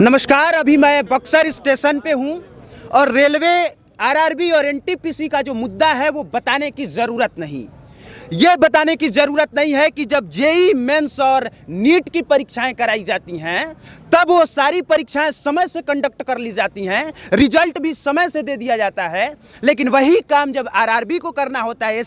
नमस्कार, अभी मैं बक्सर स्टेशन पे हूँ और रेलवे आरआरबी और एनटीपीसी का जो मुद्दा है वो बताने की ज़रूरत नहीं। ये बताने की ज़रूरत नहीं है कि जब जेईई मेंस और नीट की परीक्षाएं कराई जाती हैं तब वो सारी परीक्षाएं समय से कंडक्ट कर ली जाती हैं, रिजल्ट भी समय से दे दिया जाता है। लेकिन वही काम जब आरआरबी को करना होता है,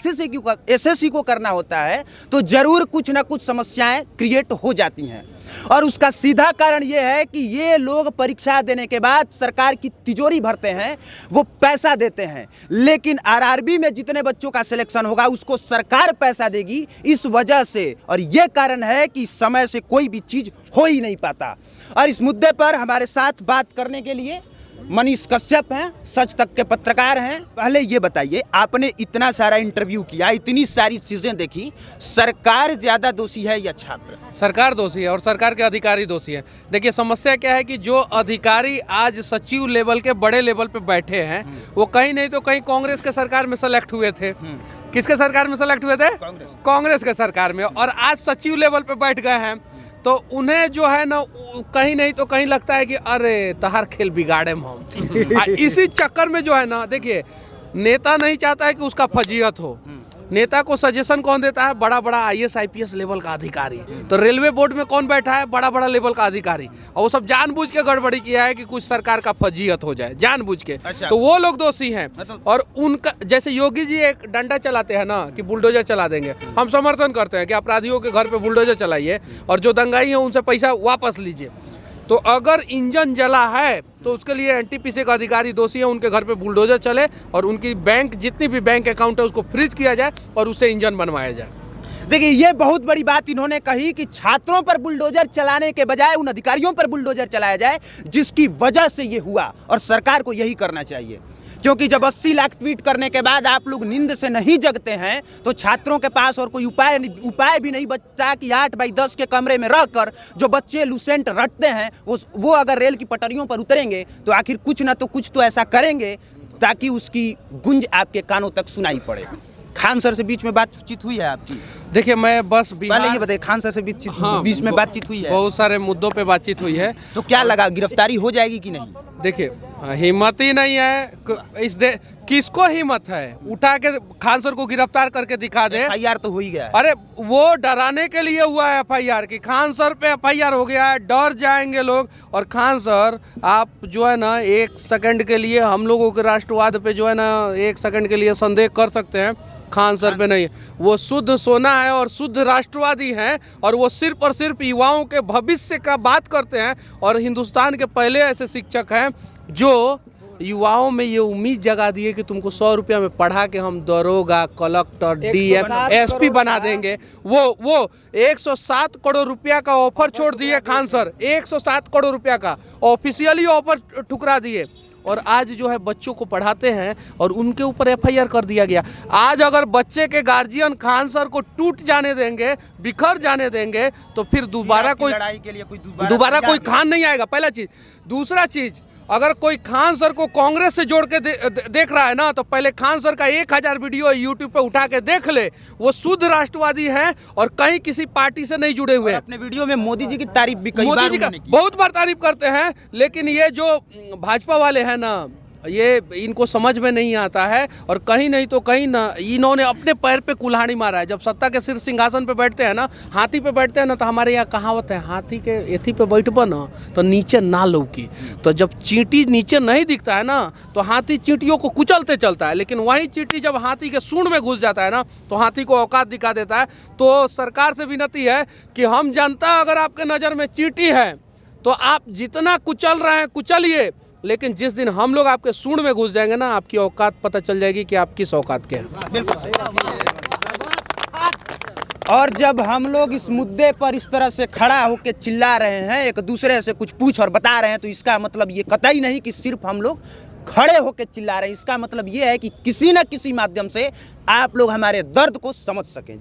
एसएससी को करना होता है तो ज़रूर कुछ ना कुछ समस्याएं क्रिएट हो जाती हैं। और उसका सीधा कारण ये है कि ये लोग परीक्षा देने के बाद सरकार की तिजोरी भरते हैं, वो पैसा देते हैं, लेकिन आरआरबी में जितने बच्चों का सिलेक्शन होगा उसको सरकार पैसा देगी। इस वजह से और ये कारण है कि समय से कोई भी चीज़ हो ही नहीं पाता। और इस मुद्दे पर हमारे साथ बात करने के लिए मनीष कश्यप हैं, सच तक के पत्रकार हैं। पहले ये बताइए, आपने इतना सारा इंटरव्यू किया, इतनी सारी चीज़ें देखी, सरकार ज़्यादा दोषी है या छात्र? सरकार दोषी है और सरकार के अधिकारी दोषी है। देखिए, समस्या क्या है कि जो अधिकारी आज सचिव लेवल के बड़े लेवल पे बैठे हैं वो कहीं नहीं तो कहीं कांग्रेस के सरकार में सेलेक्ट हुए थे। किसके सरकार में सेलेक्ट हुए थे? कांग्रेस के सरकार में। और आज सचिव लेवल पे बैठ गए हैं तो उन्हें जो है ना कहीं नहीं तो कहीं लगता है कि अरे तहार खेल बिगाड़े हम। इसी चक्कर में जो है ना, देखिए, नेता नहीं चाहता है कि उसका फजीहत हो। नेता को सजेशन कौन देता है? बड़ा बड़ा आईएएस आईपीएस लेवल का अधिकारी। तो रेलवे बोर्ड में कौन बैठा है? बड़ा बड़ा लेवल का अधिकारी। और वो सब जानबूझ के गड़बड़ी किया है कि कुछ सरकार का फजीहत हो जाए, जानबूझ के। अच्छा। तो वो लोग दोषी हैं। और उनका, जैसे योगी जी एक डंडा चलाते हैं ना कि बुलडोजर चला देंगे, हम समर्थन करते हैं कि अपराधियों के घर पे बुलडोजर चलाइए और जो दंगाई है उनसे पैसा वापस लीजिए। तो अगर इंजन जला है तो उसके लिए एनटीपीसी का अधिकारी दोषी है, उनके घर पे बुलडोजर चले और उनकी बैंक, जितनी भी बैंक अकाउंट है उसको फ्रीज किया जाए और उससे इंजन बनवाया जाए। देखिए, ये बहुत बड़ी बात इन्होंने कही कि छात्रों पर बुलडोजर चलाने के बजाय उन अधिकारियों पर बुलडोजर चलाया जाए जिसकी वजह से ये हुआ, और सरकार को यही करना चाहिए। क्योंकि जब 80 लाख ट्वीट करने के बाद आप लोग नींद से नहीं जगते हैं तो छात्रों के पास और कोई उपाय भी नहीं बचता कि 8x10 के कमरे में रहकर जो बच्चे लूसेंट रटते हैं वो अगर रेल की पटरियों पर उतरेंगे तो आखिर कुछ ना तो कुछ तो ऐसा करेंगे ताकि उसकी गूंज आपके कानों तक सुनाई पड़े। खान सर से बीच में बातचीत हुई है आपकी? देखिए, मैं बस पहले ये बताइए, खान सर से बीच में बातचीत हुई है? बहुत सारे मुद्दों पे बातचीत हुई है। तो क्या लगा, गिरफ्तारी हो जाएगी कि नहीं? देखिए, हिम्मत ही नहीं है। किसको हिम्मत है उठा के खान सर को गिरफ्तार करके दिखा दे? एफआईआर तो हो ही गया है। अरे वो डराने के लिए हुआ है एफआईआर कि खान सर पे एफआईआर हो गया है, डर जाएंगे लोग। और खान सर, आप जो है ना एक सेकंड के लिए हम लोगों के राष्ट्रवाद पे जो है ना एक सेकंड के लिए संदेह कर सकते हैं, खान सर पे नहीं। वो शुद्ध सोना है और शुद्ध राष्ट्रवादी हैं और वो सिर्फ और सिर्फ युवाओं के भविष्य का बात करते हैं। और हिंदुस्तान के पहले ऐसे शिक्षक हैं जो युवाओं में ये उम्मीद जगा दिए कि तुमको 100 रुपया में पढ़ा के हम दरोगा, कलेक्टर, डीएम, एसपी बना देंगे। वो 107 करोड़ रुपया का ऑफर छोड़ दिए खान सर, 107 करोड़ रुपया का ऑफिशियली ऑफर ठुकरा दिए। और आज जो है बच्चों को पढ़ाते हैं और उनके ऊपर एफआईआर कर दिया गया। आज अगर बच्चे के गार्जियन खान सर को टूट जाने देंगे, बिखर जाने देंगे तो फिर दोबारा कोई खान नहीं आएगा, पहला चीज। दूसरा चीज, अगर कोई खान सर को कांग्रेस से जोड़ के देख रहा है ना तो पहले खान सर का 1000 वीडियो यूट्यूब पे उठा के देख ले। वो शुद्ध राष्ट्रवादी हैं और कहीं किसी पार्टी से नहीं जुड़े हुए हैं। अपने वीडियो में मोदी जी की तारीफ भी कई बार उन्होंने की। बहुत बार तारीफ करते हैं, लेकिन ये जो भाजपा वाले हैं ना, ये इनको समझ में नहीं आता है। और कहीं नहीं तो कहीं ना इन्होंने अपने पैर पे कुल्हाड़ी मारा है। जब सत्ता के सिर सिंहासन पे बैठते हैं ना, हाथी पे बैठते हैं ना, तो हमारे यहाँ कहावत है, हाथी के एथी पे बैठबो ना तो नीचे ना लौकी। तो जब चींटी नीचे नहीं दिखता है ना तो हाथी चींटियों को कुचलते चलता है, लेकिन वही चींटी जब हाथी के सूंड में घुस जाता है ना तो हाथी को औकात दिखा देता है। तो सरकार से विनती है कि हम जनता अगर आपके नज़र में चींटी है तो आप जितना कुचल रहे हैं कुचलिए, लेकिन जिस दिन हम लोग आपके सूंड में घुस जाएंगे ना, आपकी औकात पता चल जाएगी कि आप किस औकात के हैं। बिल्कुल। और जब हम लोग इस मुद्दे पर इस तरह से खड़ा होकर चिल्ला रहे हैं, एक दूसरे से कुछ पूछ और बता रहे हैं, तो इसका मतलब ये कतई नहीं कि सिर्फ हम लोग खड़े होकर चिल्ला रहे हैं। इसका मतलब ये है कि किसी न किसी माध्यम से आप लोग हमारे दर्द को समझ सकें।